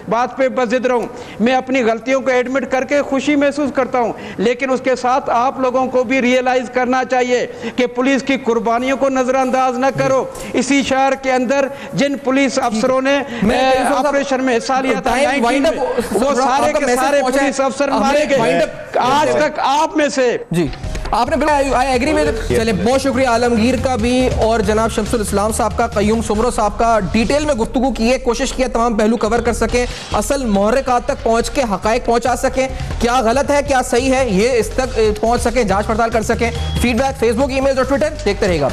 بات پہ بضد رہوں. میں اپنی غلطیوں کو ایڈمٹ کر کے خوشی محسوس کرتا ہوں, لیکن اس کے ساتھ آپ لوگوں کو بھی ریئلائز کرنا چاہیے کہ پولیس کی قربانیوں کو نظر انداز نہ کرو. اسی شہر کے اندر جن پولیس افسروں نے آپریشن میں حصہ لیا تھا وہ سارے کے سارے پولیس افسر مارے گئے. آج تک آپ میں سے. جی آپ نے بالکل آئی ایگری میں. چلے بہت شکریہ عالمگیر کا بھی اور جناب شمس الاسلام صاحب کا, قیوم سمرو صاحب کا. ڈیٹیل میں گفتگو کی ہے, کوشش کی ہے تمام پہلو کور کر سکیں, اصل محرکات تک پہنچ کے حقائق پہنچا سکیں, کیا غلط ہے کیا صحیح ہے یہ اس تک پہنچ سکیں, جانچ پڑتال کر سکیں. فیڈ بیک فیس بک, ای میل اور ٹویٹر دیکھتے رہے گا.